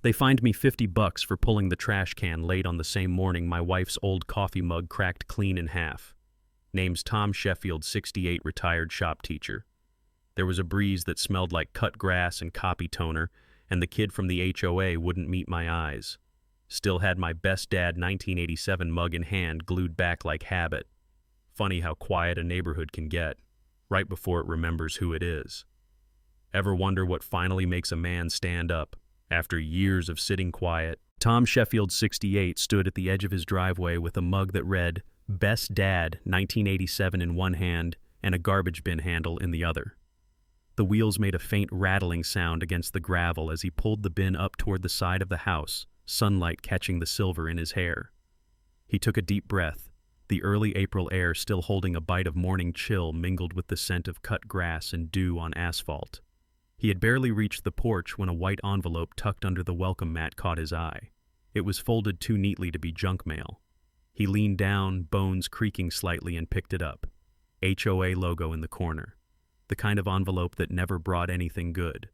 They fined me $50 for pulling the trash can late on the same morning my wife's old coffee mug cracked clean in half. Name's Tom Sheffield, 68, retired shop teacher. There was a breeze that smelled like cut grass and copy toner, and the kid from the HOA wouldn't meet my eyes. Still had my best dad 1987 mug in hand glued back like habit. Funny how quiet a neighborhood can get, right before it remembers who it is. Ever wonder what finally makes a man stand up? After years of sitting quiet, Tom Sheffield, 68, stood at the edge of his driveway with a mug that read, "Best Dad, 1987" in one hand and a garbage bin handle in the other. The wheels made a faint rattling sound against the gravel as he pulled the bin up toward the side of the house, sunlight catching the silver in his hair. He took a deep breath, the early April air still holding a bite of morning chill mingled with the scent of cut grass and dew on asphalt. He had barely reached the porch when a white envelope tucked under the welcome mat caught his eye. It was folded too neatly to be junk mail. He leaned down, bones creaking slightly, and picked it up. HOA logo in the corner. The kind of envelope that never brought anything good.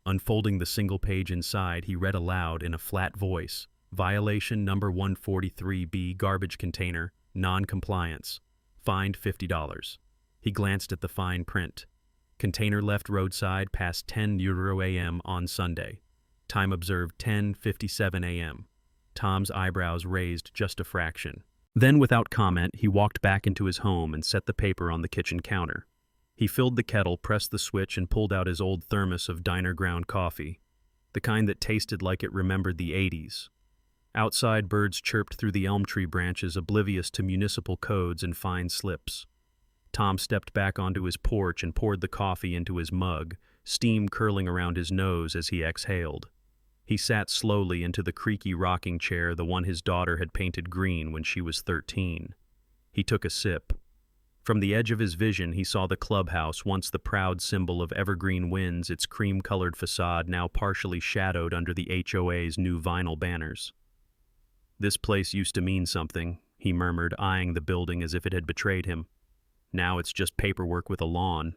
Unfolding the single page inside, he read aloud in a flat voice, "Violation number 143B, garbage container, non-compliance. Fined $50. He glanced at the fine print. Container left roadside past 10 euro a.m. on Sunday. Time observed 10:57 a.m. Tom's eyebrows raised just a fraction. Then, without comment, he walked back into his home and set the paper on the kitchen counter. He filled the kettle, pressed the switch, and pulled out his old thermos of diner ground coffee, the kind that tasted like it remembered the 80s. Outside, birds chirped through the elm tree branches, oblivious to municipal codes and fine slips. Tom stepped back onto his porch and poured the coffee into his mug, steam curling around his nose as he exhaled. He sat slowly into the creaky rocking chair, the one his daughter had painted green when she was 13. He took a sip. From the edge of his vision, he saw the clubhouse, once the proud symbol of evergreen winds, its cream-colored facade now partially shadowed under the HOA's new vinyl banners. "This place used to mean something," he murmured, eyeing the building as if it had betrayed him. "Now it's just paperwork with a lawn."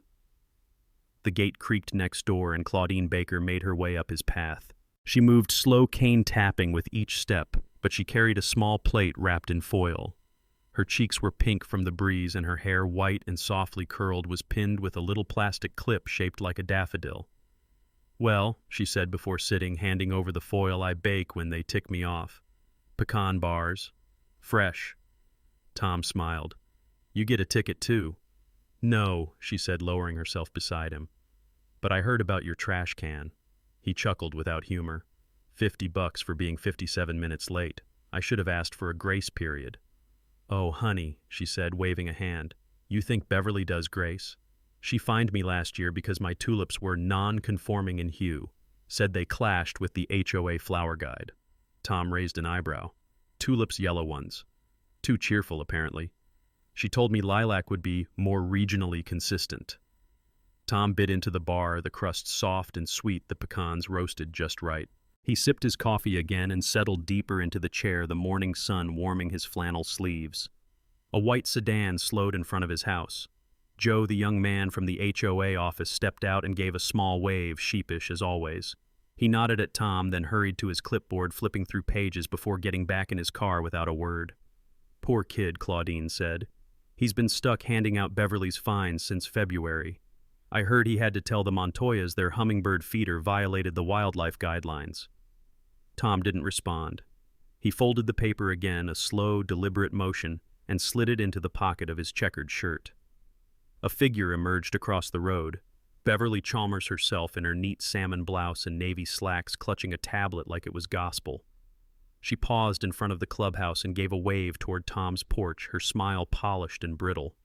The gate creaked next door, and Claudine Baker made her way up his path. She moved slow cane tapping with each step, but she carried a small plate wrapped in foil. Her cheeks were pink from the breeze, and her hair, white and softly curled, was pinned with a little plastic clip shaped like a daffodil. "Well," she said before sitting, handing over the foil, "I bake when they tick me off. Pecan bars. Fresh." Tom smiled. "You get a ticket too." "No," she said, lowering herself beside him. "But I heard about your trash can." He chuckled without humor. $50 for being 57 minutes late. I should have asked for a grace period." "Oh, honey," she said, waving a hand. "You think Beverly does grace? She fined me last year because my tulips were non-conforming in hue. Said they clashed with the HOA flower guide." Tom raised an eyebrow. "Tulips, yellow ones. Too cheerful, apparently. She told me lilac would be more regionally consistent." Tom bit into the bar, the crust soft and sweet, the pecans roasted just right. He sipped his coffee again and settled deeper into the chair, the morning sun warming his flannel sleeves. A white sedan slowed in front of his house. Joe, the young man from the HOA office, stepped out and gave a small wave, sheepish as always. He nodded at Tom, then hurried to his clipboard, flipping through pages before getting back in his car without a word. "Poor kid," Claudine said. "He's been stuck handing out Beverly's fines since February. I heard he had to tell the Montoyas their hummingbird feeder violated the wildlife guidelines." Tom didn't respond. He folded the paper again, a slow, deliberate motion, and slid it into the pocket of his checkered shirt. A figure emerged across the road. Beverly Chalmers herself, in her neat salmon blouse and navy slacks, clutching a tablet like it was gospel. She paused in front of the clubhouse and gave a wave toward Tom's porch, her smile polished and brittle.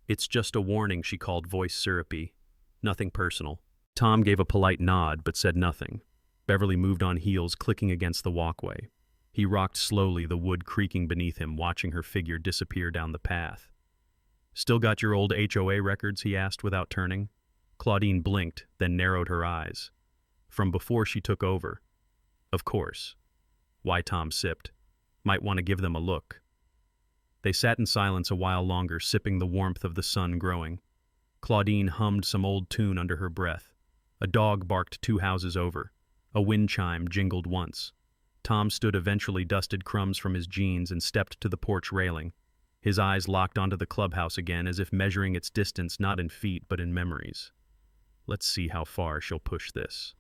"It's just a warning," she called, voice syrupy. "Nothing personal." Tom gave a polite nod, but said nothing. Beverly moved on heels, clicking against the walkway. He rocked slowly, the wood creaking beneath him, watching her figure disappear down the path. "Still got your old HOA records?" he asked without turning. Claudine blinked, then narrowed her eyes. "From before she took over." "Of course." Why, Tom sipped. "Might want to give them a look." They sat in silence a while longer, sipping the warmth of the sun growing. Claudine hummed some old tune under her breath. A dog barked 2 houses over. A wind chime jingled once. Tom stood, eventually dusted crumbs from his jeans and stepped to the porch railing. His eyes locked onto the clubhouse again, as if measuring its distance not in feet but in memories. Let's see how far she'll push this.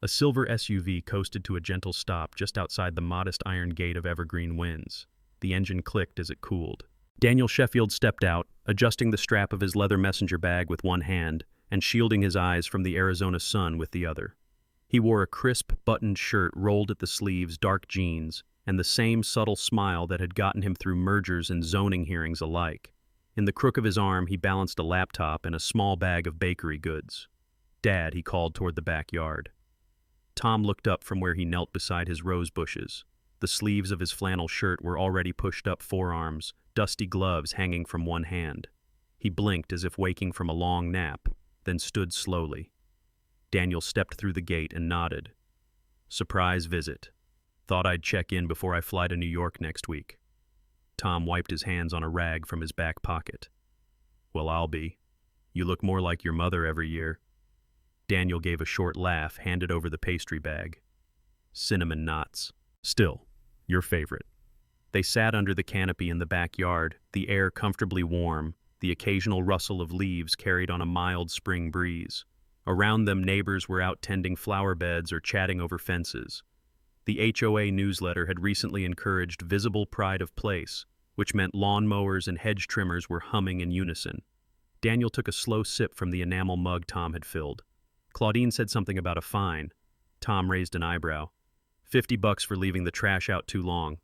A silver SUV coasted to a gentle stop just outside the modest iron gate of Evergreen Winds. The engine clicked as it cooled. Daniel Sheffield stepped out, adjusting the strap of his leather messenger bag with one hand and shielding his eyes from the Arizona sun with the other. He wore a crisp, buttoned shirt rolled at the sleeves, dark jeans, and the same subtle smile that had gotten him through mergers and zoning hearings alike. In the crook of his arm, he balanced a laptop and a small bag of bakery goods. "Dad," he called toward the backyard. Tom looked up from where he knelt beside his rose bushes. The sleeves of his flannel shirt were already pushed up forearms, dusty gloves hanging from one hand. He blinked as if waking from a long nap, then stood slowly. Daniel stepped through the gate and nodded. "Surprise visit. Thought I'd check in before I fly to New York next week." Tom wiped his hands on a rag from his back pocket. "Well, I'll be. You look more like your mother every year." Daniel gave a short laugh, handed over the pastry bag. "Cinnamon knots. Still, your favorite." They sat under the canopy in the backyard, the air comfortably warm, the occasional rustle of leaves carried on a mild spring breeze. Around them, neighbors were out tending flower beds or chatting over fences. The HOA newsletter had recently encouraged visible pride of place, which meant lawnmowers and hedge trimmers were humming in unison. Daniel took a slow sip from the enamel mug Tom had filled. Claudine said something about a fine. Tom raised an eyebrow. $50 for leaving the trash out too long."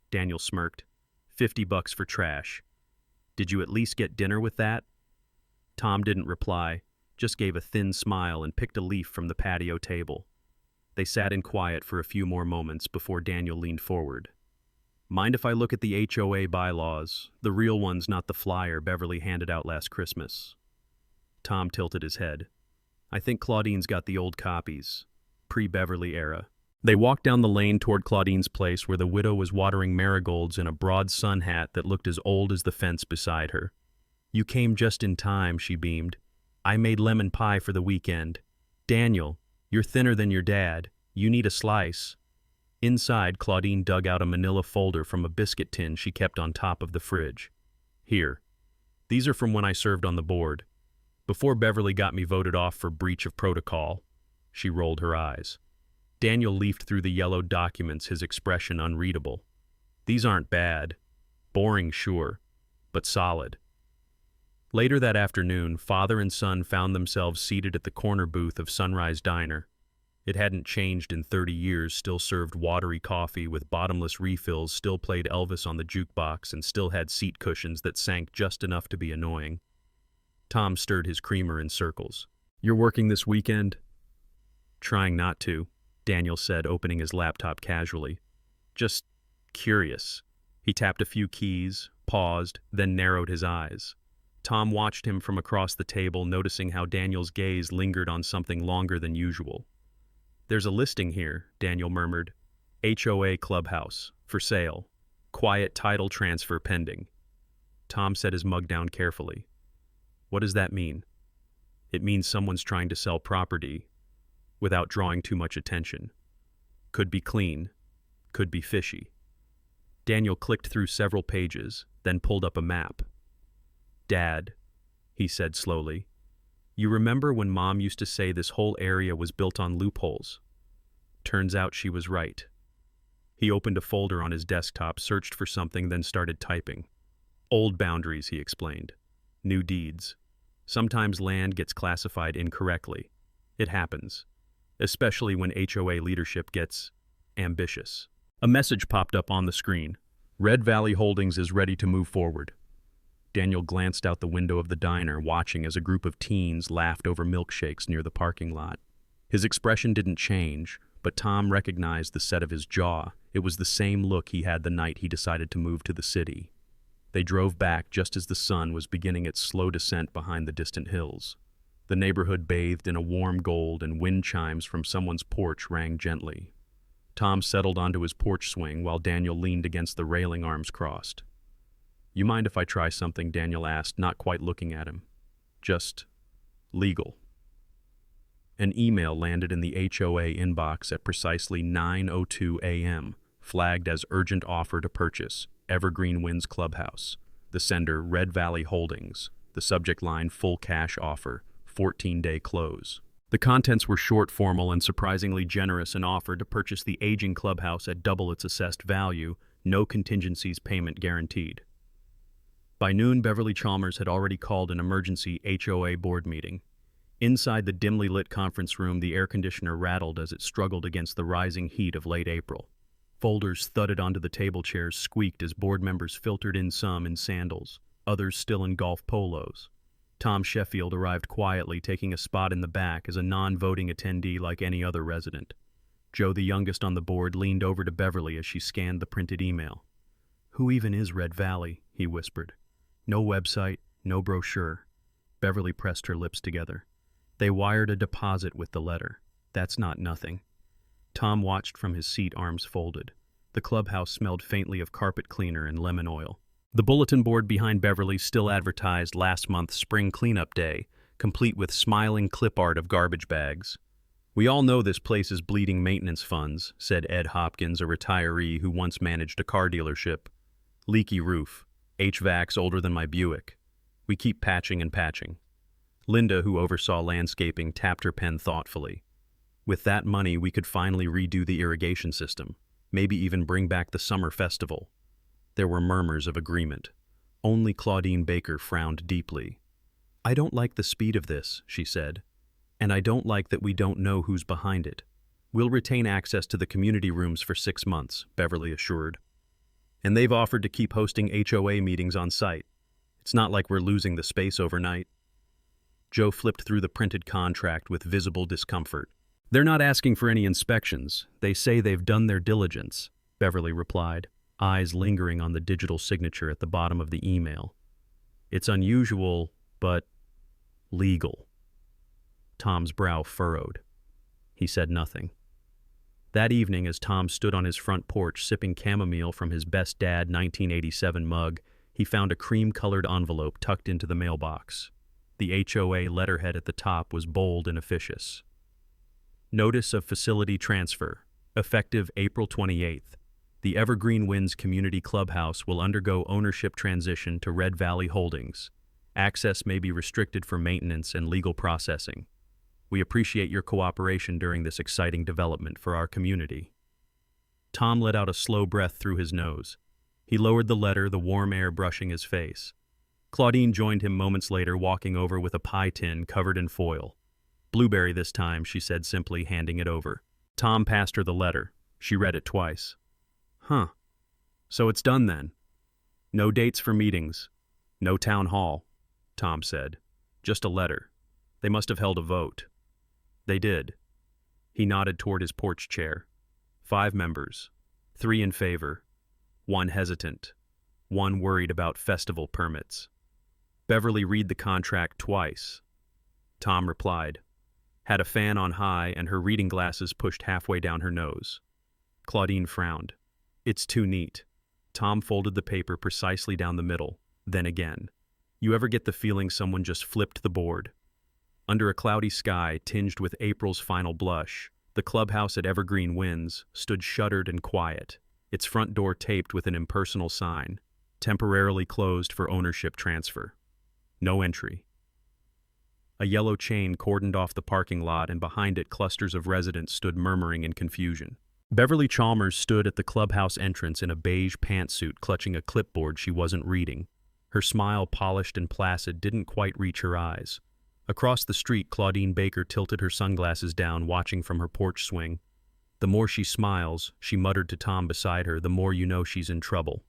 Daniel smirked. $50 for trash. Did you at least get dinner with that?" Tom didn't reply, just gave a thin smile and picked a leaf from the patio table. They sat in quiet for a few more moments before Daniel leaned forward. "Mind if I look at the HOA bylaws, the real ones, not the flyer Beverly handed out last Christmas?" Tom tilted his head. "I think Claudine's got the old copies, pre-Beverly era." They walked down the lane toward Claudine's place, where the widow was watering marigolds in a broad sun hat that looked as old as the fence beside her. "You came just in time," she beamed. "I made lemon pie for the weekend. Daniel, you're thinner than your dad. You need a slice." Inside, Claudine dug out a manila folder from a biscuit tin she kept on top of the fridge. "Here. These are from when I served on the board. Before Beverly got me voted off for breach of protocol." She rolled her eyes. Daniel leafed through the yellow documents, his expression unreadable. "These aren't bad. Boring, sure, but solid." Later that afternoon, father and son found themselves seated at the corner booth of Sunrise Diner. It hadn't changed in 30 years, still served watery coffee with bottomless refills, still played Elvis on the jukebox, and still had seat cushions that sank just enough to be annoying. Tom stirred his creamer in circles. "You're working this weekend?" "Trying not to," Daniel said, opening his laptop casually. "Just curious." He tapped a few keys, paused, then narrowed his eyes. Tom watched him from across the table, noticing how Daniel's gaze lingered on something longer than usual. "There's a listing here," Daniel murmured. "HOA Clubhouse, for sale. Quiet title transfer pending." Tom set his mug down carefully. "What does that mean?" "It means someone's trying to sell property without drawing too much attention. Could be clean, could be fishy." Daniel clicked through several pages, then pulled up a map. "Dad," he said slowly, "you remember when Mom used to say this whole area was built on loopholes? Turns out she was right." He opened a folder on his desktop, searched for something, then started typing. "Old boundaries," he explained. "New deeds. Sometimes land gets classified incorrectly. It happens. Especially when HOA leadership gets ambitious." A message popped up on the screen. "Red Valley Holdings is ready to move forward." Daniel glanced out the window of the diner, watching as a group of teens laughed over milkshakes near the parking lot. His expression didn't change, but Tom recognized the set of his jaw. It was the same look he had the night he decided to move to the city. They drove back just as the sun was beginning its slow descent behind the distant hills. The neighborhood bathed in a warm gold, and wind chimes from someone's porch rang gently. Tom settled onto his porch swing while Daniel leaned against the railing, arms crossed. "You mind if I try something?" Daniel asked, not quite looking at him. "Just legal." An email landed in the HOA inbox at precisely 9:02 a.m., flagged as urgent offer to purchase, Evergreen Winds Clubhouse. The sender, Red Valley Holdings. The subject line, full cash offer, 14-day close. The contents were short, formal, and surprisingly generous, an offer to purchase the aging clubhouse at double its assessed value, no contingencies, payment guaranteed. By noon, Beverly Chalmers had already called an emergency HOA board meeting. Inside the dimly lit conference room, the air conditioner rattled as it struggled against the rising heat of late April. Folders thudded onto the table chairs, squeaked as board members filtered in, some in sandals, others still in golf polos. Tom Sheffield arrived quietly, taking a spot in the back as a non-voting attendee like any other resident. Joe, the youngest on the board, leaned over to Beverly as she scanned the printed email. "Who even is Red Valley?" he whispered. "No website, no brochure." Beverly pressed her lips together. "They wired a deposit with the letter. That's not nothing." Tom watched from his seat, arms folded. The clubhouse smelled faintly of carpet cleaner and lemon oil. The bulletin board behind Beverly still advertised last month's spring cleanup day, complete with smiling clip art of garbage bags. "We all know this place is bleeding maintenance funds," said Ed Hopkins, a retiree who once managed a car dealership. "Leaky roof. HVAC's older than my Buick. We keep patching and patching." Linda, who oversaw landscaping, tapped her pen thoughtfully. "With that money, we could finally redo the irrigation system, maybe even bring back the summer festival." There were murmurs of agreement. Only Claudine Baker frowned deeply. "I don't like the speed of this," she said. "And I don't like that we don't know who's behind it." "We'll retain access to the community rooms for 6 months," Beverly assured. "And they've offered to keep hosting HOA meetings on site. It's not like we're losing the space overnight." Joe flipped through the printed contract with visible discomfort. "They're not asking for any inspections. They say they've done their diligence," Beverly replied, eyes lingering on the digital signature at the bottom of the email. "It's unusual, but legal." Tom's brow furrowed. He said nothing. That evening, as Tom stood on his front porch sipping chamomile from his Best Dad 1987 mug, he found a cream-colored envelope tucked into the mailbox. The HOA letterhead at the top was bold and officious. "Notice of facility transfer. Effective April 28th. The Evergreen Winds Community Clubhouse will undergo ownership transition to Red Valley Holdings. Access may be restricted for maintenance and legal processing. We appreciate your cooperation during this exciting development for our community." Tom let out a slow breath through his nose. He lowered the letter, the warm air brushing his face. Claudine joined him moments later, walking over with a pie tin covered in foil. "Blueberry this time," she said simply, handing it over. Tom passed her the letter. She read it twice. "Huh. So it's done then. No dates for meetings. No town hall," Tom said. "Just a letter. They must have held a vote." "They did." He nodded toward his porch chair. 5 members. 3 in favor. 1 hesitant. 1 worried about festival permits. Beverly read the contract twice. Tom replied. Had a fan on high and her reading glasses pushed halfway down her nose. Claudine frowned. "It's too neat." Tom folded the paper precisely down the middle, then again. "You ever get the feeling someone just flipped the board?" Under a cloudy sky tinged with April's final blush, the clubhouse at Evergreen Winds stood shuttered and quiet, its front door taped with an impersonal sign, temporarily closed for ownership transfer. No entry. A yellow chain cordoned off the parking lot, and behind it clusters of residents stood murmuring in confusion. Beverly Chalmers stood at the clubhouse entrance in a beige pantsuit, clutching a clipboard she wasn't reading. Her smile, polished and placid, didn't quite reach her eyes. Across the street, Claudine Baker tilted her sunglasses down, watching from her porch swing. "The more she smiles," she muttered to Tom beside her, "the more you know she's in trouble."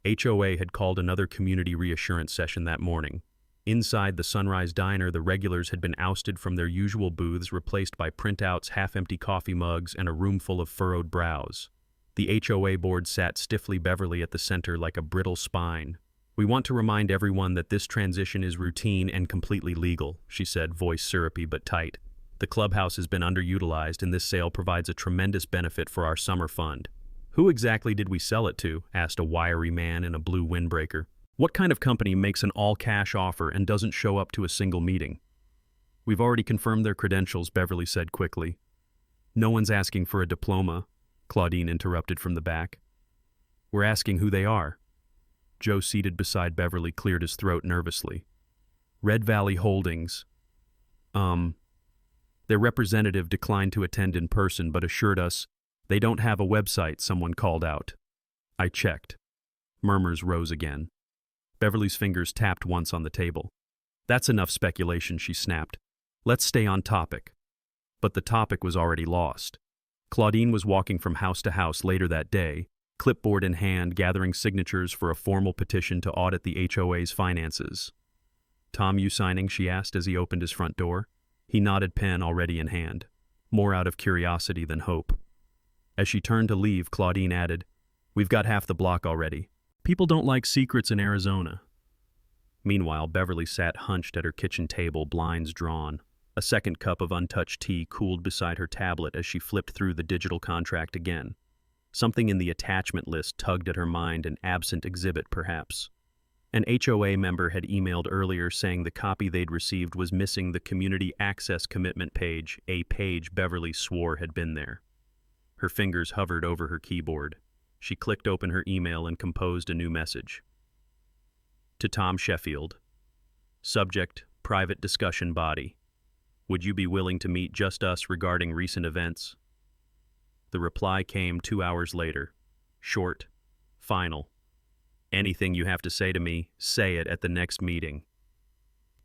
HOA had called another community reassurance session that morning. Inside the Sunrise Diner, the regulars had been ousted from their usual booths, replaced by printouts, half-empty coffee mugs, and a room full of furrowed brows. The HOA board sat stiffly, Beverly at the center like a brittle spine. "We want to remind everyone that this transition is routine and completely legal," she said, voice syrupy but tight. "The clubhouse has been underutilized, and this sale provides a tremendous benefit for our summer fund." "Who exactly did we sell it to?" asked a wiry man in a blue windbreaker. "What kind of company makes an all-cash offer and doesn't show up to a single meeting?" We've already confirmed their credentials, Beverly said quickly. No one's asking for a diploma, Claudine interrupted from the back. We're asking who they are. Joe, seated beside Beverly, cleared his throat nervously. Red Valley Holdings. Their representative declined to attend in person but assured us they don't have a website, someone called out. I checked. Murmurs rose again. Beverly's fingers tapped once on the table. That's enough speculation, she snapped. Let's stay on topic. But the topic was already lost. Claudine was walking from house to house later that day, clipboard in hand, gathering signatures for a formal petition to audit the HOA's finances. Tom, you signing? She asked as he opened his front door. He nodded, pen already in hand, more out of curiosity than hope. As she turned to leave, Claudine added, We've got half the block already. People don't like secrets in Arizona. Meanwhile, Beverly sat hunched at her kitchen table, blinds drawn. A second cup of untouched tea cooled beside her tablet as she flipped through the digital contract again. Something in the attachment list tugged at her mind, an absent exhibit, perhaps. An HOA member had emailed earlier saying the copy they'd received was missing the community access commitment page, a page Beverly swore had been there. Her fingers hovered over her keyboard. She clicked open her email and composed a new message. To Tom Sheffield. Subject, private discussion body. Would you be willing to meet just us regarding recent events? The reply came 2 hours later. Short, final. Anything you have to say to me, say it at the next meeting.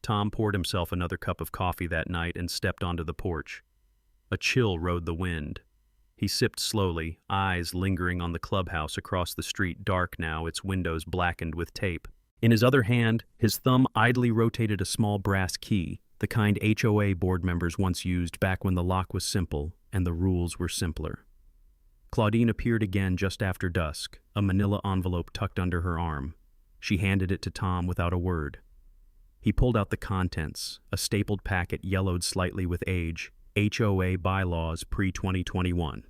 Tom poured himself another cup of coffee that night and stepped onto the porch. A chill rode the wind. He sipped slowly, eyes lingering on the clubhouse across the street, dark now, its windows blackened with tape. In his other hand, his thumb idly rotated a small brass key, the kind HOA board members once used back when the lock was simple and the rules were simpler. Claudine appeared again just after dusk, a manila envelope tucked under her arm. She handed it to Tom without a word. He pulled out the contents, a stapled packet yellowed slightly with age, HOA bylaws pre-2021.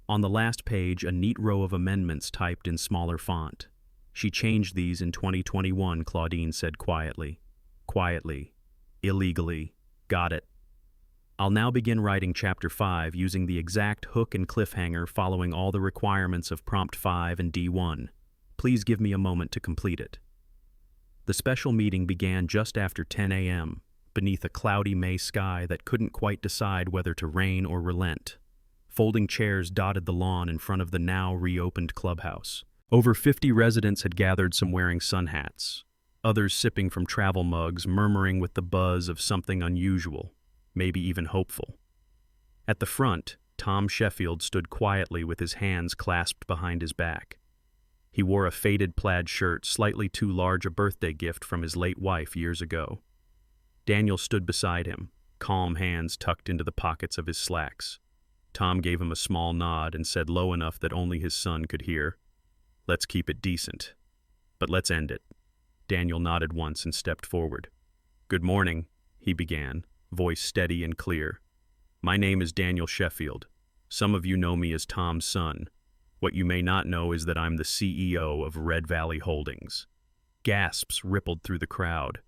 On the last page, a neat row of amendments typed in smaller font. She changed these in 2021, Claudine said quietly. Quietly. Illegally. Got it. I'll now begin writing Chapter 5 using the exact hook and cliffhanger following all the requirements of Prompt 5 and D1. Please give me a moment to complete it. The special meeting began just after 10 a.m., beneath a cloudy May sky that couldn't quite decide whether to rain or relent. Folding chairs dotted the lawn in front of the now reopened clubhouse. Over 50 residents had gathered, some wearing sun hats, others sipping from travel mugs, murmuring with the buzz of something unusual, maybe even hopeful. At the front, Tom Sheffield stood quietly with his hands clasped behind his back. He wore a faded plaid shirt, slightly too large, a birthday gift from his late wife years ago. Daniel stood beside him, calm hands tucked into the pockets of his slacks. Tom gave him a small nod and said low enough that only his son could hear, "Let's keep it decent. But let's end it." Daniel nodded once and stepped forward. "Good morning," he began, voice steady and clear. "My name is Daniel Sheffield. Some of you know me as Tom's son. What you may not know is that I'm the CEO of Red Valley Holdings." Gasps rippled through the crowd.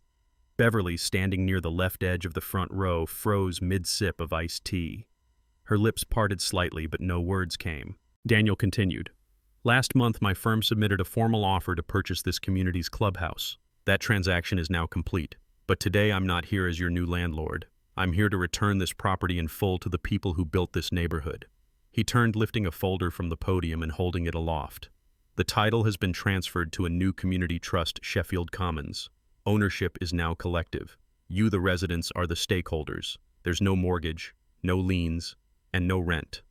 Beverly, standing near the left edge of the front row, froze mid-sip of iced tea. Her lips parted slightly, but no words came. Daniel continued. "Last month, my firm submitted a formal offer to purchase this community's clubhouse. That transaction is now complete. But today I'm not here as your new landlord. I'm here to return this property in full to the people who built this neighborhood." He turned, lifting a folder from the podium and holding it aloft. "The title has been transferred to a new community trust, Sheffield Commons. Ownership is now collective. You, the residents, are the stakeholders. There's no mortgage, no liens, and no rent."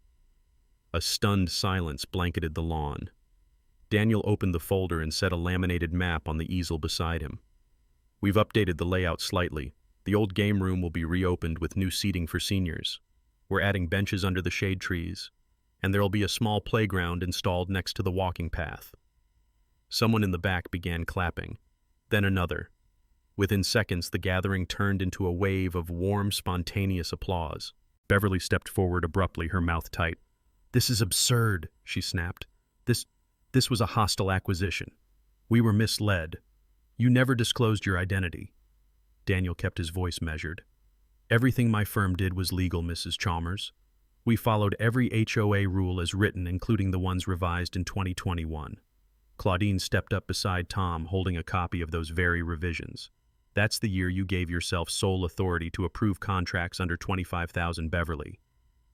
A stunned silence blanketed the lawn. Daniel opened the folder and set a laminated map on the easel beside him. "We've updated the layout slightly. The old game room will be reopened with new seating for seniors. We're adding benches under the shade trees, and there'll be a small playground installed next to the walking path." Someone in the back began clapping, then another. Within seconds, the gathering turned into a wave of warm, spontaneous applause. Beverly stepped forward abruptly, her mouth tight. "This is absurd," she snapped. This was a hostile acquisition. We were misled. You never disclosed your identity." Daniel kept his voice measured. Everything my firm did was legal, Mrs. Chalmers. We followed every HOA rule as written, including the ones revised in 2021. Claudine stepped up beside Tom, holding a copy of those very revisions. That's the year you gave yourself sole authority to approve contracts under 25,000 Beverly.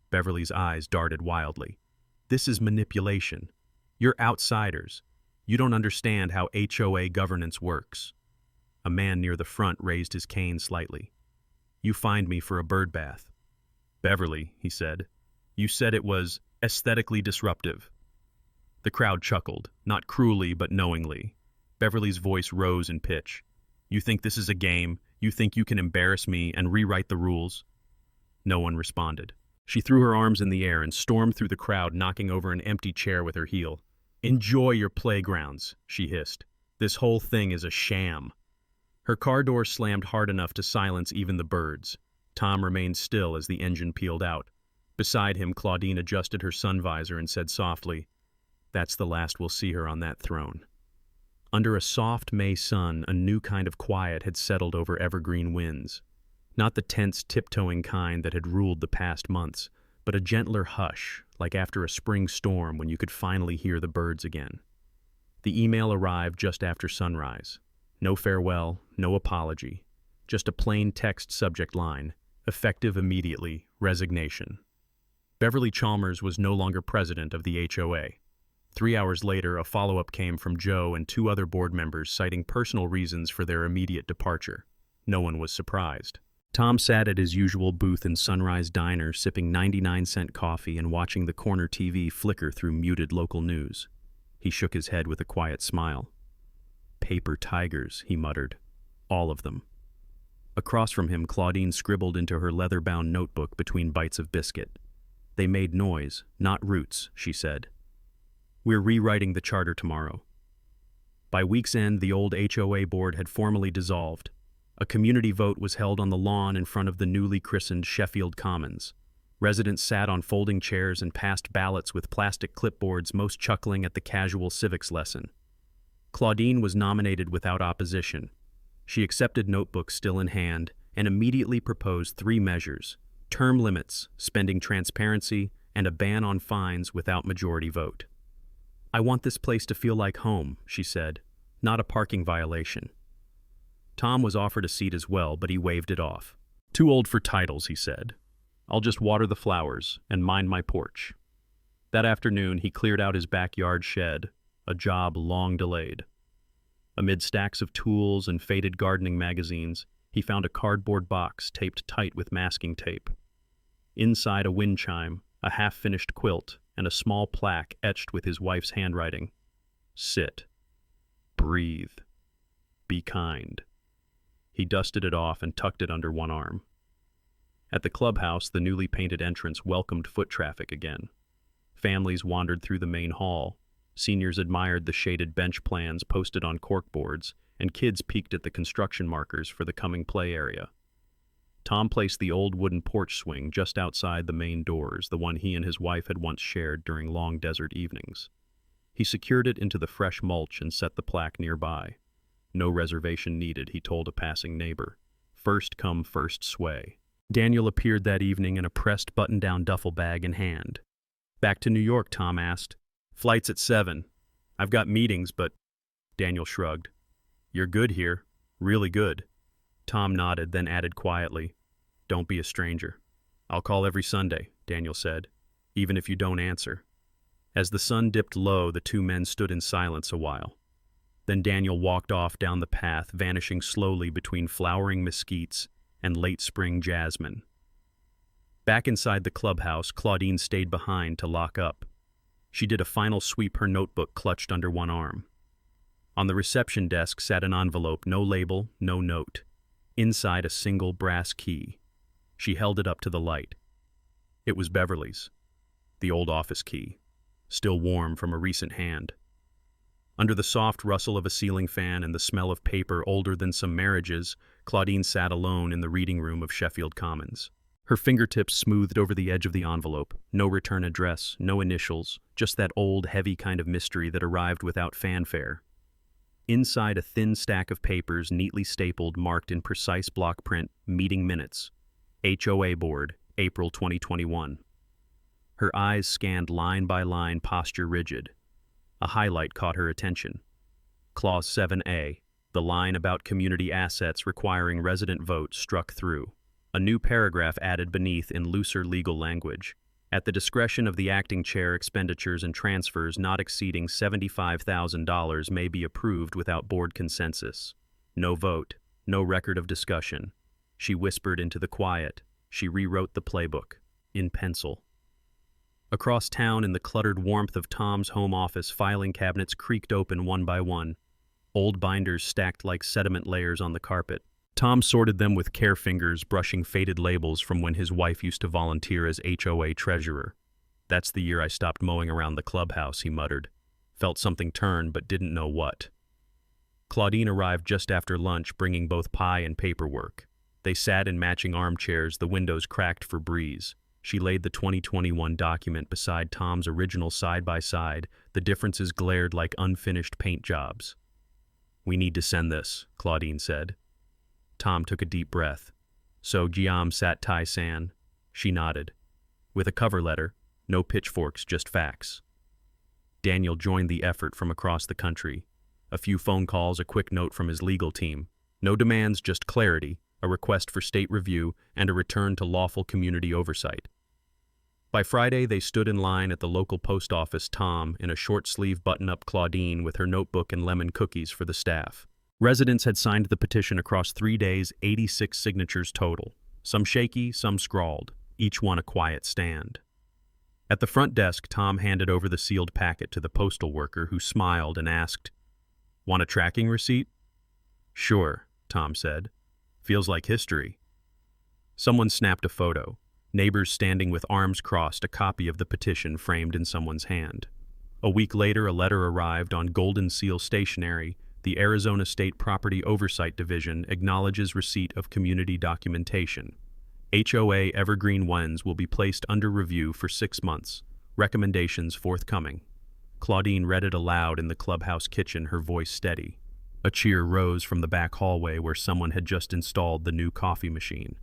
Beverly's eyes darted wildly. This is manipulation. You're outsiders. You don't understand how HOA governance works. A man near the front raised his cane slightly. You fined me for a bird bath. Beverly, he said. You said it was aesthetically disruptive. The crowd chuckled, not cruelly but knowingly. Beverly's voice rose in pitch. You think this is a game? You think you can embarrass me and rewrite the rules? No one responded. She threw her arms in the air and stormed through the crowd, knocking over an empty chair with her heel. Enjoy your playgrounds, she hissed. This whole thing is a sham. Her car door slammed hard enough to silence even the birds. Tom remained still as the engine peeled out. Beside him, Claudine adjusted her sun visor and said softly, That's the last we'll see her on that throne. Under a soft May sun, a new kind of quiet had settled over evergreen winds. Not the tense, tiptoeing kind that had ruled the past months, but a gentler hush, like after a spring storm when you could finally hear the birds again. The email arrived just after sunrise. No farewell, no apology, just a plain text subject line, effective immediately, resignation. Beverly Chalmers was no longer president of the HOA. 3 hours later, a follow-up came from Joe and 2 other board members citing personal reasons for their immediate departure. No one was surprised. Tom sat at his usual booth in Sunrise Diner, sipping 99-cent coffee and watching the corner TV flicker through muted local news. He shook his head with a quiet smile. Paper tigers, he muttered. All of them. Across from him, Claudine scribbled into her leather-bound notebook between bites of biscuit. They made noise, not roots, she said. We're rewriting the charter tomorrow. By week's end, the old HOA board had formally dissolved. A community vote was held on the lawn in front of the newly christened Sheffield Commons. Residents sat on folding chairs and passed ballots with plastic clipboards, most chuckling at the casual civics lesson. Claudine was nominated without opposition. She accepted notebooks still in hand and immediately proposed 3 measures: term limits, spending transparency, and a ban on fines without majority vote. I want this place to feel like home, she said, not a parking violation. Tom was offered a seat as well, but he waved it off. Too old for titles, he said. I'll just water the flowers and mind my porch. That afternoon, he cleared out his backyard shed, a job long delayed. Amid stacks of tools and faded gardening magazines, he found a cardboard box taped tight with masking tape. Inside, a wind chime, a half-finished quilt, and a small plaque etched with his wife's handwriting. Sit. Breathe. Be kind. He dusted it off and tucked it under one arm. At the clubhouse, the newly painted entrance welcomed foot traffic again. Families wandered through the main hall. Seniors admired the shaded bench plans posted on corkboards, and kids peeked at the construction markers for the coming play area. Tom placed the old wooden porch swing just outside the main doors, the one he and his wife had once shared during long desert evenings. He secured it into the fresh mulch and set the plaque nearby. No reservation needed, he told a passing neighbor. First come, first sway. Daniel appeared that evening in a pressed button-down duffel bag in hand. Back to New York, Tom asked. Flight's at 7. I've got meetings, but... Daniel shrugged. You're good here. Really good. Tom nodded, then added quietly, Don't be a stranger. I'll call every Sunday, Daniel said, even if you don't answer. As the sun dipped low, the 2 men stood in silence a while. Then Daniel walked off down the path, vanishing slowly between flowering mesquites and late spring jasmine. Back inside the clubhouse, Claudine stayed behind to lock up. She did a final sweep, her notebook clutched under one arm. On the reception desk sat an envelope, no label, no note. Inside, a single brass key. She held it up to the light. It was Beverly's, the old office key, still warm from a recent hand. Under the soft rustle of a ceiling fan and the smell of paper older than some marriages, Claudine sat alone in the reading room of Sheffield Commons. Her fingertips smoothed over the edge of the envelope. No return address, no initials, just that old, heavy kind of mystery that arrived without fanfare. Inside, a thin stack of papers, neatly stapled, marked in precise block print, meeting minutes. HOA Board, April 2021. Her eyes scanned line by line, posture rigid. A highlight caught her attention. Clause 7A, the line about community assets requiring resident vote, struck through. A new paragraph added beneath in looser legal language. At the discretion of the acting chair, expenditures and transfers not exceeding $75,000 may be approved without board consensus. No vote, no record of discussion. She whispered into the quiet. She rewrote the playbook, in pencil. Across town, in the cluttered warmth of Tom's home office, filing cabinets creaked open one by one. Old binders stacked like sediment layers on the carpet. Tom sorted them with care fingers, brushing faded labels from when his wife used to volunteer as HOA treasurer. "That's the year I stopped mowing around the clubhouse," he muttered. Felt something turn, but didn't know what. Claudine arrived just after lunch, bringing both pie and paperwork. They sat in matching armchairs, the windows cracked for breeze. She laid the 2021 document beside Tom's original side by side. The differences glared like unfinished paint jobs. "We need to send this," Claudine said. Tom took a deep breath. "So Giam Sat Tai San?" She nodded. "With a cover letter, no pitchforks, just facts." Daniel joined the effort from across the country. A few phone calls, a quick note from his legal team. No demands, just clarity, a request for state review, and a return to lawful community oversight. By Friday, they stood in line at the local post office, Tom in a short-sleeve button-up, Claudine with her notebook and lemon cookies for the staff. Residents had signed the petition across 3 days, 86 signatures total. Some shaky, some scrawled, each one a quiet stand. At the front desk, Tom handed over the sealed packet to the postal worker, who smiled and asked, "Want a tracking receipt?" "Sure," Tom said. "Feels like history." Someone snapped a photo. Neighbors standing with arms crossed, a copy of the petition framed in someone's hand. A week later, a letter arrived on Golden Seal stationery. The Arizona State Property Oversight Division acknowledges receipt of community documentation. HOA Evergreen Wens will be placed under review for 6 months. Recommendations forthcoming. Claudine read it aloud in the clubhouse kitchen, her voice steady. A cheer rose from the back hallway where someone had just installed the new coffee machine.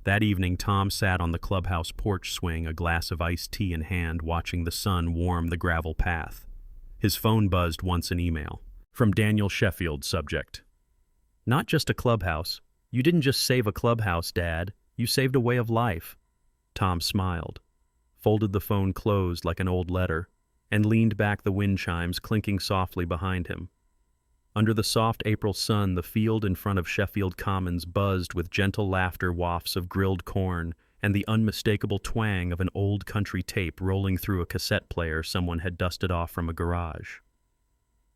That evening, Tom sat on the clubhouse porch swing, a glass of iced tea in hand, watching the sun warm the gravel path. His phone buzzed once, an email. From Daniel Sheffield, subject: "Not just a clubhouse. You didn't just save a clubhouse, Dad. You saved a way of life." Tom smiled, folded the phone closed like an old letter, and leaned back, the wind chimes clinking softly behind him. Under the soft April sun, the field in front of Sheffield Commons buzzed with gentle laughter, wafts of grilled corn, and the unmistakable twang of an old country tape rolling through a cassette player someone had dusted off from a garage.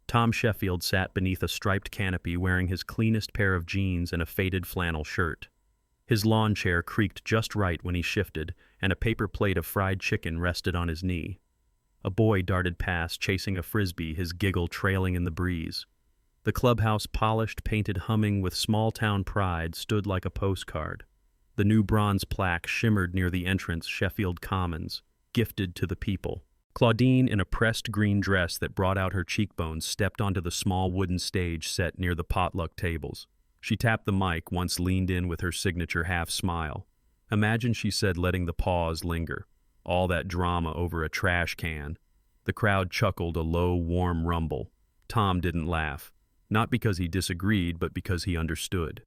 Tom Sheffield sat beneath a striped canopy, wearing his cleanest pair of jeans and a faded flannel shirt. His lawn chair creaked just right when he shifted, and a paper plate of fried chicken rested on his knee. A boy darted past, chasing a frisbee, his giggle trailing in the breeze. The clubhouse, polished, painted, humming with small-town pride, stood like a postcard. The new bronze plaque shimmered near the entrance, Sheffield Commons, gifted to the people. Claudine, in a pressed green dress that brought out her cheekbones, stepped onto the small wooden stage set near the potluck tables. She tapped the mic, once leaned in with her signature half-smile. "Imagine," she said, letting the pause linger. "All that drama over a trash can." The crowd chuckled, a low, warm rumble. Tom didn't laugh. Not because he disagreed, but because he understood.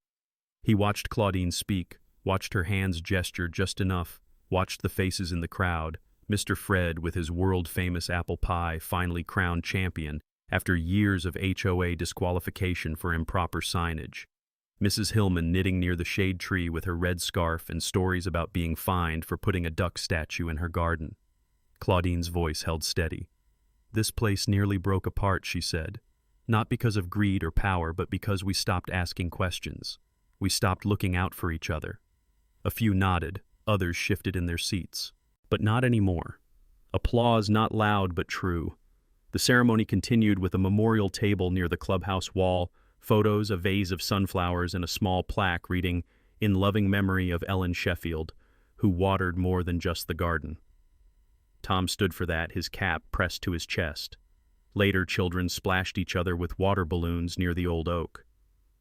He watched Claudine speak, watched her hands gesture just enough, watched the faces in the crowd. Mr. Fred, with his world-famous apple pie, finally crowned champion after years of HOA disqualification for improper signage. Mrs. Hillman knitting near the shade tree with her red scarf, and stories about being fined for putting a duck statue in her garden. Claudine's voice held steady. "This place nearly broke apart," she said. "Not because of greed or power, but because we stopped asking questions. We stopped looking out for each other." A few nodded, others shifted in their seats. But not anymore. Applause, not loud but true. The ceremony continued with a memorial table near the clubhouse wall, photos, a vase of sunflowers, and a small plaque reading, "In loving memory of Ellen Sheffield, who watered more than just the garden." Tom stood for that, his cap pressed to his chest. Later, children splashed each other with water balloons near the old oak.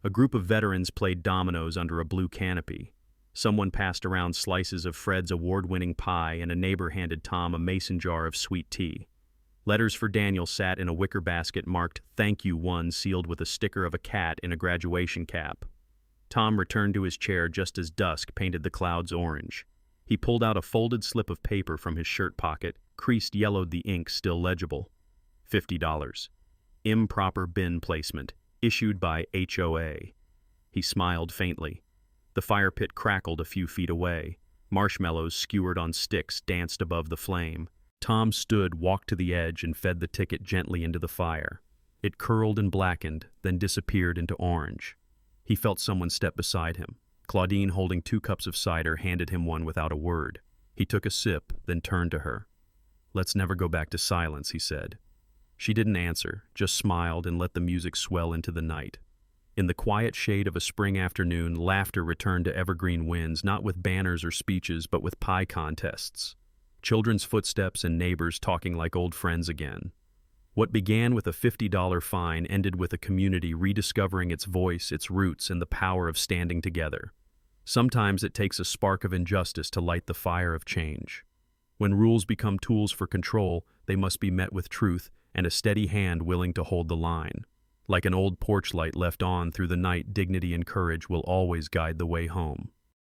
A group of veterans played dominoes under a blue canopy. Someone passed around slices of Fred's award-winning pie, and a neighbor handed Tom a mason jar of sweet tea. Letters for Daniel sat in a wicker basket marked "Thank You, one," sealed with a sticker of a cat in a graduation cap. Tom returned to his chair just as dusk painted the clouds orange. He pulled out a folded slip of paper from his shirt pocket, creased yellowed the ink still legible. $50. Improper bin placement, issued by HOA. He smiled faintly. The fire pit crackled a few feet away. Marshmallows skewered on sticks danced above the flame. Tom stood, walked to the edge, and fed the ticket gently into the fire. It curled and blackened, then disappeared into orange. He felt someone step beside him. Claudine, holding 2 cups of cider, handed him one without a word. He took a sip, then turned to her. "Let's never go back to silence," he said. She didn't answer, just smiled and let the music swell into the night. In the quiet shade of a spring afternoon, laughter returned to Evergreen Winds, not with banners or speeches, but with pie contests. Children's footsteps and neighbors talking like old friends again. What began with a $50 fine ended with a community rediscovering its voice, its roots, and the power of standing together. Sometimes it takes a spark of injustice to light the fire of change. When rules become tools for control, they must be met with truth and a steady hand willing to hold the line. Like an old porch light left on through the night, dignity and courage will always guide the way home.